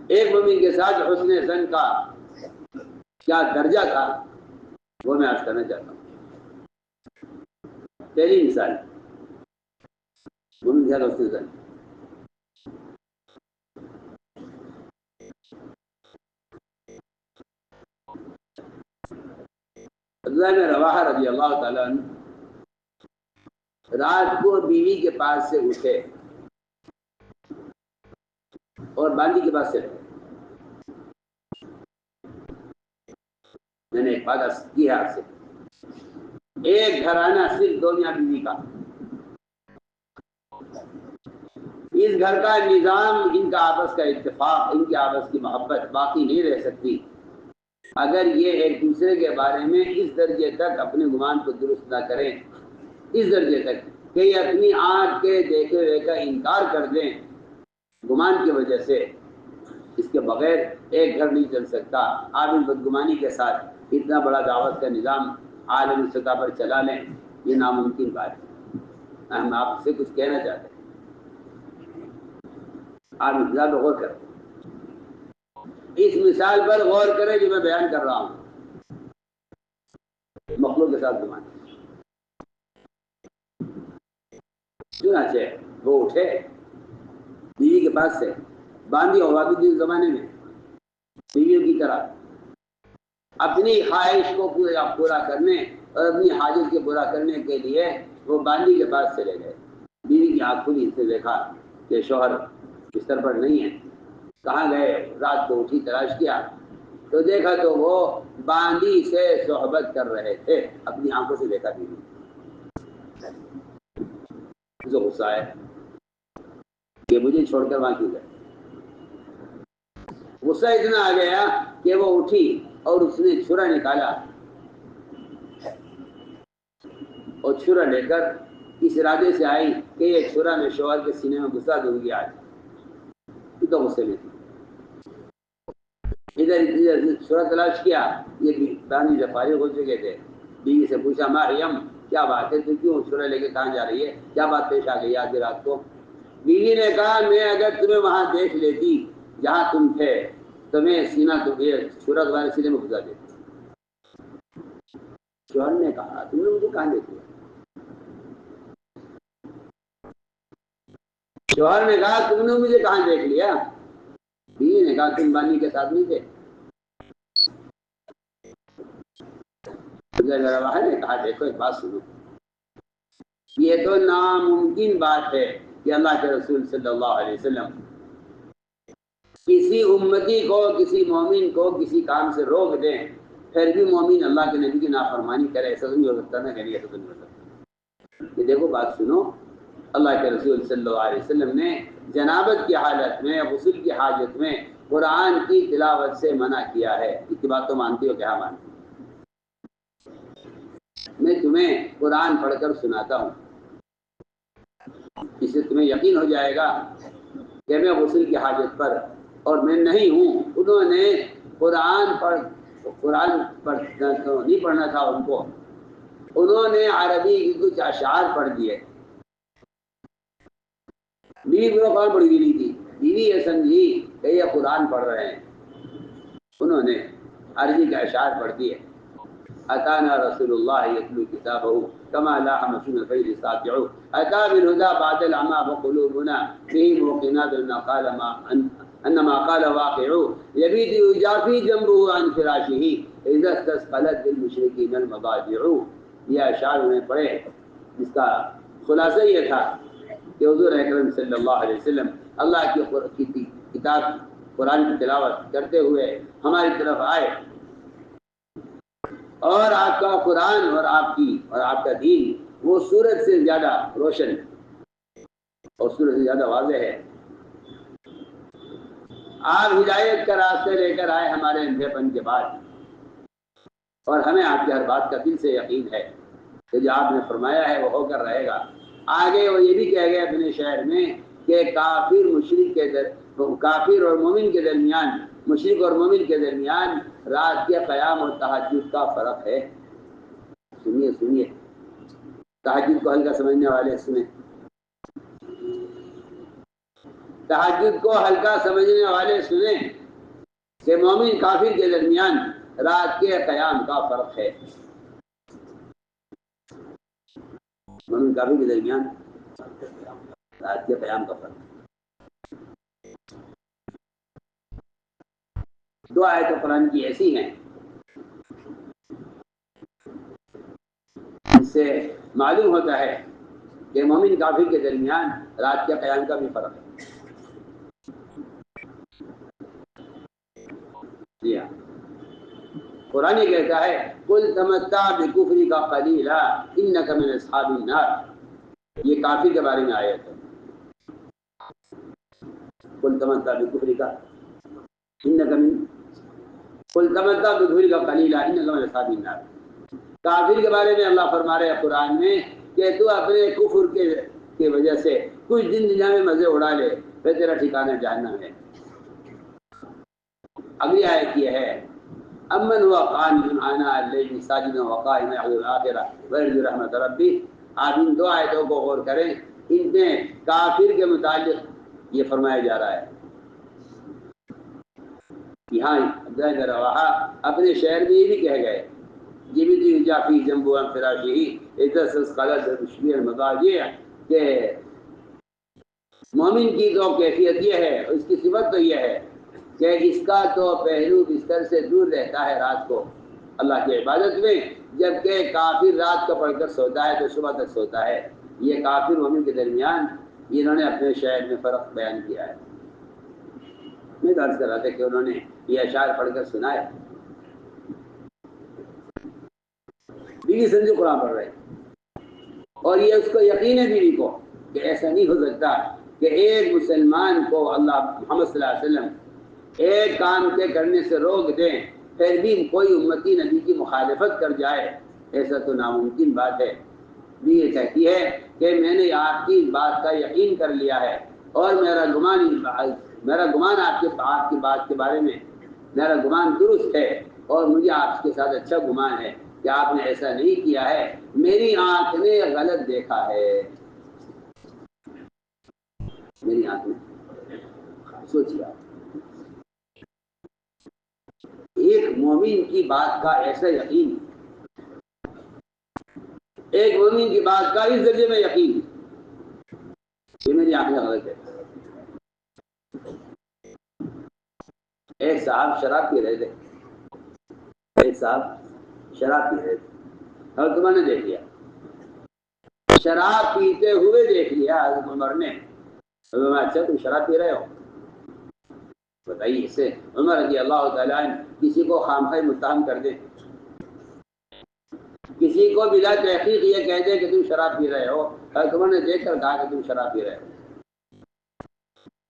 ایک مومن کے ساتھ حسن ظن کا کیا درجہ تھا وہ میں آج کرنا چاہتا ہوں۔ پہلی مثال مومن کے ساتھ حسن ظن، عبداللہ بن رواحہ رضی اللہ تعالیٰ عنہ رات کو بیوی کے پاس سے اٹھے اور باندی کے پاس سے رہے۔ میں نے ایک بات کی ہے آپ سے، ایک گھرانہ صرف دو میاں بیوی کا، اس گھر کا نظام، ان کا آپس کا اتفاق، ان کی آپس کی محبت باقی نہیں رہ سکتی اگر یہ ایک دوسرے کے بارے میں اس درجے تک اپنے گمان کو درست نہ کریں، اس درجے تک کہ یہ اپنی آنکھ کے دیکھے ہوئے کا انکار کر دیں گمان کی وجہ سے۔ اس کے بغیر ایک گھر نہیں چل سکتا۔ آپ اس بدگمانی کے ساتھ اتنا بڑا دعوت کا نظام عالمی سطح پر چلا لیں، یہ ناممکن بات ہے۔ ہم آپ سے کچھ کہنا چاہتے ہیں، آپ انتظار پر غور کریں، اس مثال پر غور کریں جو میں بیان کر رہا ہوں، مخلوق کے ساتھ گمان۔ چنانچہ وہ اٹھے بیوی کے پاس سے، باندھی ہوا بھی جس زمانے میں بیویوں کی طرح اپنی خواہش کو پورا کرنے اور اپنی حاجت کے پورا کرنے کے لیے وہ باندھی کے پاس چلے گئے۔ بیوی کی آنکھ کھلی، سے دیکھا کہ شوہر بستر پر نہیں ہے، کہاں گئے؟ رات کو اٹھی تلاش کیا تو دیکھا تو وہ باندھی سے صحبت کر رہے تھے، اپنی آنکھوں سے دیکھا بیوی۔ جو غصہ ہے کہ مجھے چھوڑ کر وہاں کیوں گئے؟ غصہ اتنا آ گیا کہ وہ اٹھی اور اس نے چھرا نکالا اور چھرا لے کر اس ارادے سے آئی کہ یہ چھرا میں شوہر کے سینے میں گھسا دوں گی آج۔ تو غصے میں تھی، ادھر چھرا تلاش کیا، یہ باندھی سے فارغ ہو چکے تھے۔ بیوی سے پوچھا مریم کیا بات ہے، تو کیوں چھرا لے کے کہاں جا رہی ہے، کیا بات پیش آ گئی آج رات کو؟ بیوی نے کہا میں اگر تمہیں وہاں دیکھ لیتی جہاں تم تھے تو میں سینہ چھرا تمہارے سینے میں گھسا دیتی۔ شوہر نے کہا تم نے مجھے کہاں دیکھ لیا؟ شوہر نے کہا تم نے مجھے کہاں دیکھ لیا؟ بیوی نے کہا تم بانی کے ساتھ نہیں تھے؟ نے کہا دیکھو ایک بات سنو، یہ تو ناممکن بات ہے کہ اللہ کے رسول صلی اللہ علیہ وسلم کسی امتی کو، کسی مومن کو کسی کام سے روک دیں پھر بھی مومن اللہ کے نبی کی نافرمانی کرے، ایسا نہیں ہو سکتا نا، کہنے ایسا نہیں ہو سکتا۔ یہ دیکھو بات سنو، اللہ کے رسول صلی اللہ علیہ وسلم نے جنابت کی حالت میں، غسل کی حاجت میں قرآن کی تلاوت سے منع کیا ہے۔ اس بات تو مانتی ہو؟ کیا مانتی؟ میں تمہیں قرآن پڑھ کر سناتا ہوں، اس سے تمہیں یقین ہو جائے گا کہ میں غسل کی حاجت پر اور میں نہیں ہوں۔ انہوں نے قرآن نہیں پڑھنا تھا ان کو، انہوں نے عربی کی کچھ اشعار پڑھ دیے۔ بیوی کو قرآن پڑھی بھی نہیں تھی، بیوی یہ سمجھی کہ یہ قرآن پڑھ رہے ہیں، انہوں نے عربی کے اشعار پڑھ دیے۔ اتانا رسول اللہ یتلو کتابہ کما لاح مسلم الفیل ساتع اتا بالہدى بعد العمى وقلوبنا به موقنات انما قال واقع يبيت يجافي جنبه عن فراشه اذا استثقلت بالمشركين المضاجع۔ یہ اشعار انہیں پڑھے جس کا خلاصہ یہ تھا کہ حضور اکرم صلی اللہ علیہ وسلم اللہ کی کتاب قرآن کی تلاوت کرتے ہوئے ہماری طرف آئے، اور آپ کا قرآن اور آپ کا دین وہ سورج سے زیادہ روشن اور سورج سے زیادہ واضح ہے۔ آپ ہدایت کا راستے لے کر آئے ہمارے اندھے پن کے بعد، اور ہمیں آپ کی ہر بات کا دل سے یقین ہے کہ جو آپ نے فرمایا ہے وہ ہو کر رہے گا۔ آگے وہ یہ بھی کہہ گئے اپنے شہر میں کہ کافر اور مومن کے درمیان، مشرک اور مومن کے درمیان رات کے قیام اور تہجد کا فرق ہے۔ سنیے تہجد کو ہلکا سمجھنے والے سنیں، تہجد کو ہلکا سمجھنے والے سنیں کہ مومن کافر کے درمیان رات کے قیام کا فرق ہے. مومن کافر کے درمیان رات کے قیام کا فرق. دو آیتیں قرآن کی ایسی ہیں اس سے معلوم ہوتا ہے کہ مومن کافر کے درمیان رات کے قیام کا بھی فرق ہے. جی ہاں، قرآن یہ کہتا ہے قل تمتع بکفرک قلیلا انک من اصحاب النار. یہ کافر کے بارے میں آیت ہے. قل تمتع بکفرک انک من قل تمتع بکفرک قلیلا انک من اصحاب النار. کافر کے بارے میں اللہ فرما رہے ہیں قرآن میں کہ تو اپنے کفر کی وجہ سے کچھ دن دنیا میں مزے اڑا لے پھر تیرا ٹھکانہ جہنم ہے. اگلی آیت یہ ہے امن ہوا قانت آناء اللیل ساجدا وقائما یحذر الآخرہ ویرجو رحمت ربہ. آپ ان دو آیتوں کو غور کریں. ان میں کافر کے متعلق یہ فرمایا جا رہا ہے. یہاں عبداللہ بن رواحہ اپنے شعر میں یہ بھی کہہ گئے جبت یجافی جنبو عن فراشہ استسقلت تشبیہ المضاجع کہ مومن کی تو کیفیت یہ ہے، اس کی صفت تو یہ ہے کہ اس کا تو پہلو بستر سے دور رہتا ہے رات کو اللہ کی عبادت میں، جبکہ کافر رات کو پڑھ کر سوتا ہے تو صبح تک سوتا ہے. یہ کافر مومن کے درمیان انہوں نے اپنے شعر میں فرق بیان کیا ہے. میں درج کر رہا تھا کہ انہوں نے یہ اشعار پڑھ کر سنایا. بیوی سمجھو قرآن پڑھ رہے اور یہ اس کو یقین ہے بیوی کو کہ ایسا نہیں ہو سکتا کہ ایک مسلمان کو اللہ محمد صلی اللہ علیہ وسلم ایک کام کے کرنے سے روک دیں پھر بھی کوئی امتی نبی کی مخالفت کر جائے. ایسا تو ناممکن بات ہے. بھی یہ کہتی ہے کہ میں نے آپ کی بات کا یقین کر لیا ہے اور میرا گمان آپ کی بات کے بارے میں میرا گمان درست ہے اور مجھے آپ کے ساتھ اچھا گمان ہے کہ آپ نے ایسا نہیں کیا ہے. میری آنکھ نے غلط دیکھا ہے. میری آنکھ نے سوچیا ایک مومن کی بات کا ایسا یقین، ایک مومن کی بات کا اس درجے میں یقین یہ میری آنکھ نے غلط ہے. ایک صاحب شراب پی رہے تھے اور تمہوں نے دیکھ لیا، شراب پیتے ہوئے دیکھ لیا حضرت عمر نے. اچھا تم شراب پی رہے ہو؟ بتائیے اس سے عمر رضی اللہ تعالیٰ عنہ کسی کو خامخواہ متہم کر دیں، کسی کو بلا تحقیق یہ کہہ دے کہ تم شراب پی رہے ہو اور تمہوں نے دیکھ کر کہا کہ تم شراب پی رہے ہو.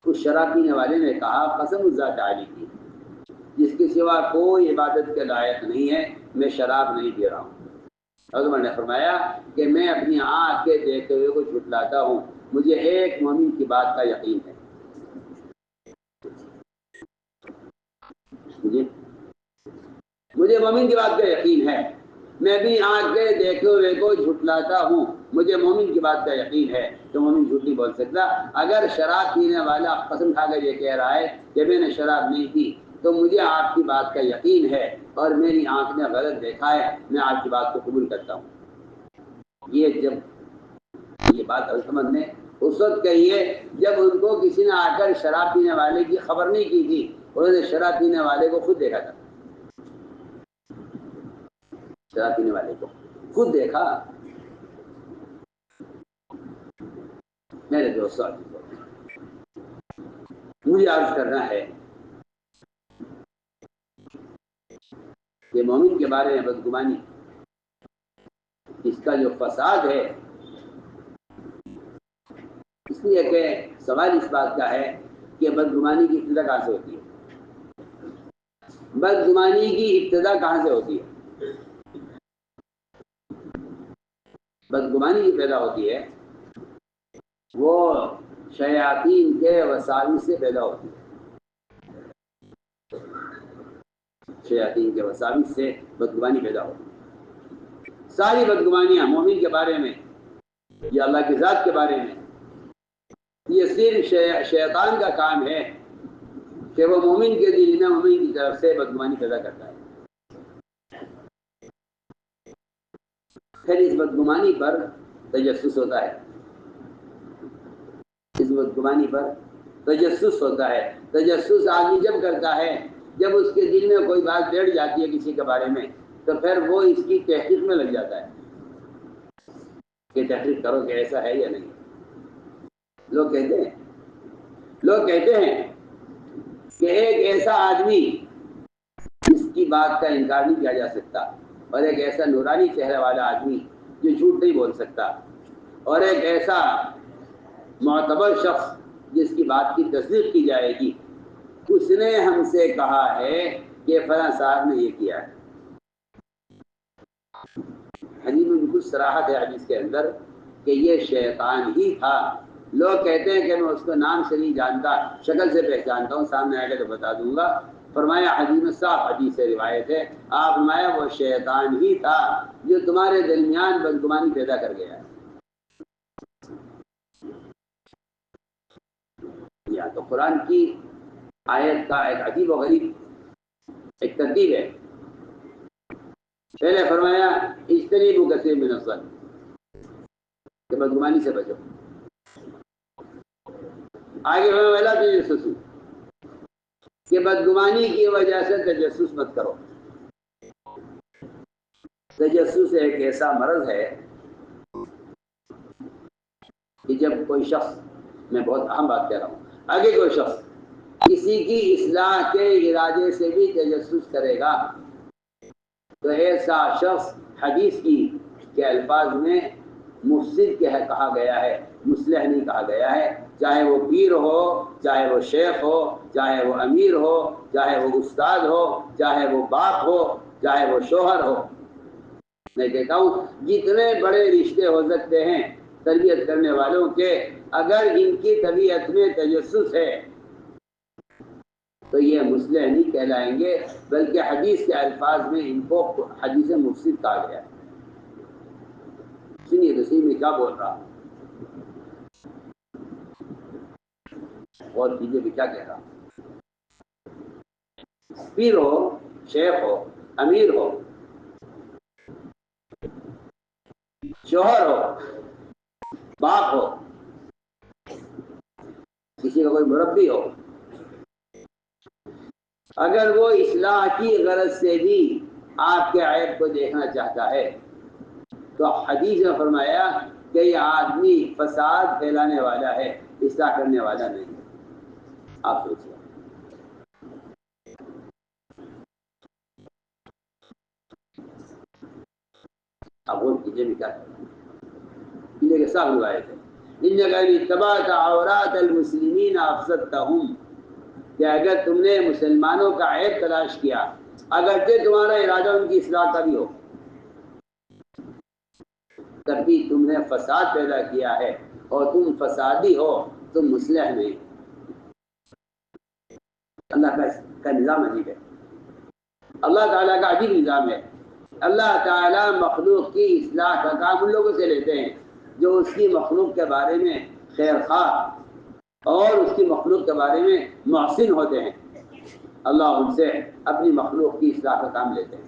اس شراب پینے والے نے کہا قسم الذات عالی کی جس کے سوا کوئی عبادت کے لائق نہیں ہے میں شراب نہیں پی رہا ہوں. عمر نے فرمایا کہ میں اپنی آنکھ کے دیکھتے ہوئے کو جھٹلاتا ہوں. مجھے ایک مومن کی بات کا یقین ہے. مجھے مومن کی بات کا یقین ہے. میں بھی آنکھ کے دیکھتے ہوئے کو جھٹلاتا ہوں. مجھے مومن کی بات کا یقین ہے تو مومن جھوٹ نہیں بول سکتا. اگر شراب پینے والا قسم کھا کر یہ کہہ رہا ہے کہ میں نے شراب نہیں پی تو مجھے آپ کی بات کا یقین ہے اور میری آنکھ نے غلط دیکھا ہے. میں آپ کی بات کو قبول کرتا ہوں. یہ بات عمر نے اس وقت کہی ہے جب ان کو کسی نے آ کر شراب پینے والے کی خبر نہیں کی تھی. انہوں نے شراب پینے والے کو خود دیکھا تھا. شراب پینے والے کو خود دیکھا. میرے دوستوں مجھے عرض کرنا ہے کہ مومن کے بارے میں بدگمانی اس کا جو فساد ہے اس لیے کہ سوال اس بات کا ہے کہ بدگمانی کی ابتدا کہاں سے ہوتی ہے؟ بدگمانی کی ابتدا کہاں سے ہوتی ہے؟ بدگمانی کی پیدا ہوتی ہے وہ شیاطین کے وساوس سے پیدا ہوتی ہے. شیاطین کے وساوس سے بدگمانی پیدا ہوتی ہے. ساری بدگمانیاں مومن کے بارے میں یا اللہ کی ذات کے بارے میں یہ صرف شیطان کا کام ہے کہ وہ مومن کے دل میں مومن کی طرف سے بدگمانی پیدا کرتا ہے. پھر اس بدگمانی پر تجسس ہوتا ہے. اس بدگمانی پر تجسس ہوتا ہے. تجسس آدمی جب کرتا ہے جب اس کے دل میں کوئی بات بیٹھ جاتی ہے کسی کے بارے میں تو پھر وہ اس کی تحقیق میں لگ جاتا ہے کہ تحقیق کرو کہ ایسا ہے یا نہیں. لوگ کہتے ہیں کہ ایک ایسا آدمی جس کی بات کا انکار نہیں کیا جا سکتا اور ایک ایسا نورانی چہرے والا آدمی جو جھوٹ نہیں بول سکتا اور ایک ایسا معتبر شخص جس کی بات کی تصدیق کی جائے گی، اس نے ہم سے کہا ہے کہ فلاں صاحب نے یہ کیا ہے. حدیث میں بالکل صراحت ہے حدیث کے اندر کہ یہ شیطان ہی تھا. لوگ کہتے ہیں کہ میں اس کو نام سے نہیں جانتا، شکل سے پہچانتا ہوں، سامنے آئے گا تو بتا دوں گا. فرمایا حدیث میں صاف حدیث سے روایت ہے، آپ فرمایا وہ شیطان ہی تھا جو تمہارے درمیان بدگمانی پیدا کر گیا. یا تو قرآن کی آیت کا ایک عجیب و غریب ایک ترتیب ہے. پہلے فرمایا اجتنبوا کثیر من الظن کہ بدگمانی سے بچو. آگے ولا تجسسوا کہ بدگمانی کی وجہ سے تجسس مت کرو. تجسس ایک ایسا مرض ہے کہ جب کوئی شخص، میں بہت اہم بات کہہ رہا ہوں، آگے کوئی شخص کسی کی اصلاح کے ارادے سے بھی تجسس کرے گا تو ایسا شخص حدیث کی کے الفاظ میں مفسد کہا گیا ہے، مصلح نہیں کہا گیا ہے. چاہے وہ پیر ہو، چاہے وہ شیخ ہو، چاہے وہ امیر ہو، چاہے وہ استاد ہو، چاہے وہ باپ ہو، چاہے وہ شوہر ہو. میں کہتا ہوں جتنے بڑے رشتے ہو سکتے ہیں تربیت کرنے والوں کے، اگر ان کی طبیعت میں تجسس ہے تو یہ مصلح نہیں کہلائیں گے، بلکہ حدیث کے الفاظ میں ان کو حدیث مفسد کہا گیا ہے. سنیے تو صحیح میں کیا بول رہا ہوں اور کیجیے بھی کیا کہہ رہا ہوں. پیر ہو، شیخ ہو، امیر ہو، شوہر ہو، باپ ہو، کسی کا کوئی مربی ہو، اگر وہ اصلاح کی غرض سے بھی آپ کے عیب کو دیکھنا چاہتا ہے تو حدیث میں فرمایا کہ یہ آدمی فساد پھیلانے والا ہے، اصلاح کرنے والا نہیں. آپ سوچیے. اب وہ کیجیے بھی کیا کریں کے ساتھ روایت ہے ان جگہ تباہ عورات المسلمین افسدتهم کہ اگر تم نے مسلمانوں کا عیب تلاش کیا، اگرچہ تمہارا ارادہ ان کی اصلاح کا بھی ہو، تب بھی تم نے فساد پیدا کیا ہے اور تم فسادی ہو، تم مصلح نہیں. اللہ کا نظام عجیب ہے. اللہ تعالیٰ کا عجیب نظام ہے. اللہ تعالیٰ مخلوق کی اصلاح کا کام ان لوگوں سے لیتے ہیں جو اس کی مخلوق کے بارے میں خیر خواہ اور اس کی مخلوق کے بارے میں محسن ہوتے ہیں. اللہ ان سے اپنی مخلوق کی اصلاح کا کام لیتے ہیں.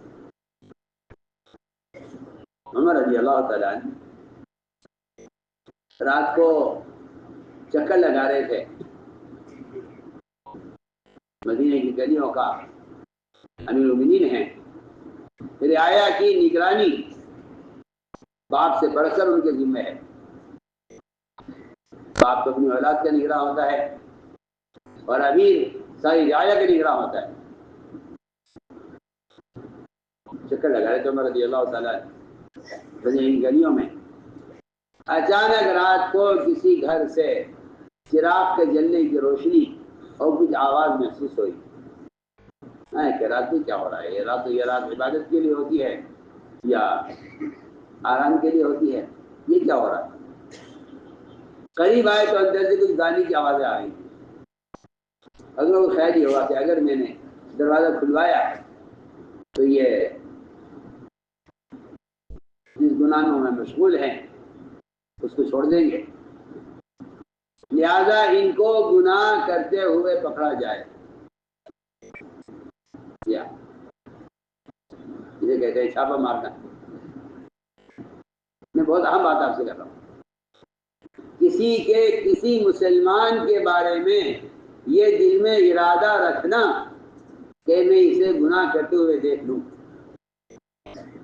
عمر رضی اللہ تعالیٰ عنہ رات کو چکر لگا رہے تھے مدینے کی گلیوں کا، امیر المومنین ہیں، رعایا کی نگرانی باپ سے بڑھ کر ان کے ذمہ ہے. باپ تو اپنی اولاد کا نگراں ہوتا ہے اور امیر ساری رعایا کا نگراں ہوتا ہے. چکر لگا رہے تھے عمر رضی اللہ تعالیٰ مدینے کی گلیوں میں. اچانک رات کو کسی گھر سے چراغ کے جلنے کی روشنی اور کچھ آواز محسوس ہوئی. کہ رات میں کیا ہو رہا ہے؟ یہ رات عبادت کے لیے ہوتی ہے یا آرام کے لیے ہوتی ہے؟ یہ کیا ہو رہا ہے؟ قریب آئے تو اندر سے کچھ گانے کی آوازیں آ رہی. اگر وہ خیال یہ ہوا کہ اگر میں نے دروازہ کھلوایا تو یہ جس گناہوں میں مشغول ہیں اس کو چھوڑ دیں گے. لہذا ان کو گناہ کرتے ہوئے پکڑا جائے یا اسے کہتے ہیں چھاپا مارنا. میں بہت اہم بات آپ سے کر رہا ہوں. کسی مسلمان کے بارے میں یہ دل میں ارادہ رکھنا کہ میں اسے گناہ کرتے ہوئے دیکھ لوں.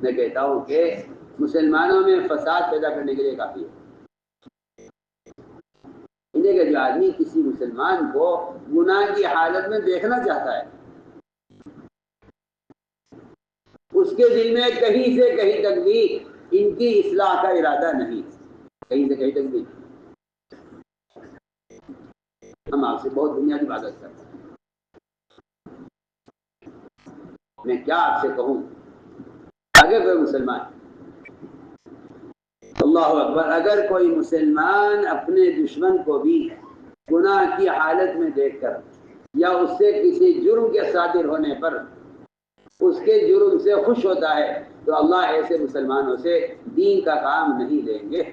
میں کہتا ہوں کہ مسلمانوں میں فساد پیدا کرنے کے لیے کافی ہے. انہیں کہ جو آدمی کسی مسلمان کو گناہ کی حالت میں دیکھنا چاہتا ہے اس کے دل میں کہیں سے کہیں تک بھی ان کی اصلاح کا ارادہ نہیں. کہیں سے کہیں تک بھی. ہم آپ سے بہت بنیادی بات کرتے ہیں. میں کیا آپ سے کہوں اگر کوئی مسلمان اللہ اکبر اگر کوئی مسلمان اپنے دشمن کو بھی گناہ کی حالت میں دیکھ کر یا اس سے کسی جرم کے صادر ہونے پر اس کے جرم سے خوش ہوتا ہے تو اللہ ایسے مسلمانوں سے دین کا کام نہیں لیں گے.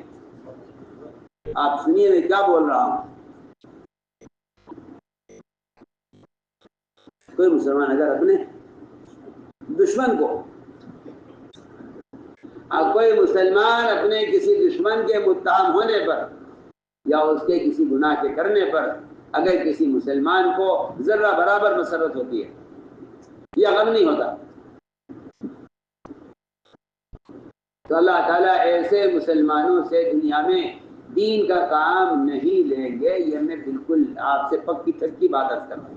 آپ سنیے میں کیا بول رہا ہوں. کوئی مسلمان اگر اپنے دشمن کو کوئی مسلمان اپنے کسی دشمن کے متہم ہونے پر یا اس کے کسی گناہ کے کرنے پر اگر کسی مسلمان کو ذرہ برابر مسرت ہوتی ہے یا غم نہیں ہوتا تو اللہ تعالیٰ ایسے مسلمانوں سے دنیا میں دین کا کام نہیں لیں گے. یہ میں بالکل آپ سے پکی پکی بات عرض کر رہا ہوں.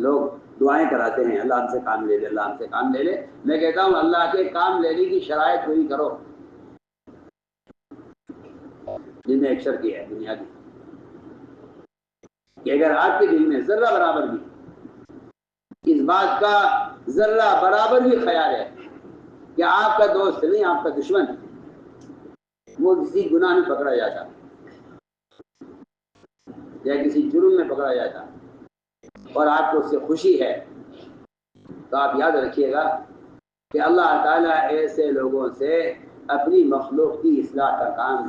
لوگ دعائیں کراتے ہیں اللہ ہم سے کام لے لے اللہ ہم سے کام لے لے. میں کہتا ہوں اللہ کے کام لینے کی شرائط پوری کرو جن نے ایک شرط کی ہے بنیادی کہ اگر آپ کے دل میں ذرہ برابر بھی اس بات کا ذرہ برابر بھی خیال ہے کہ آپ کا دوست نہیں آپ کا دشمن وہ کسی گناہ میں پکڑا جاتا یا کسی جرم میں پکڑا جاتا اور آپ کو اس سے خوشی ہے تو آپ یاد رکھیے گا کہ اللہ تعالیٰ ایسے لوگوں سے اپنی مخلوق کی اصلاح کا کام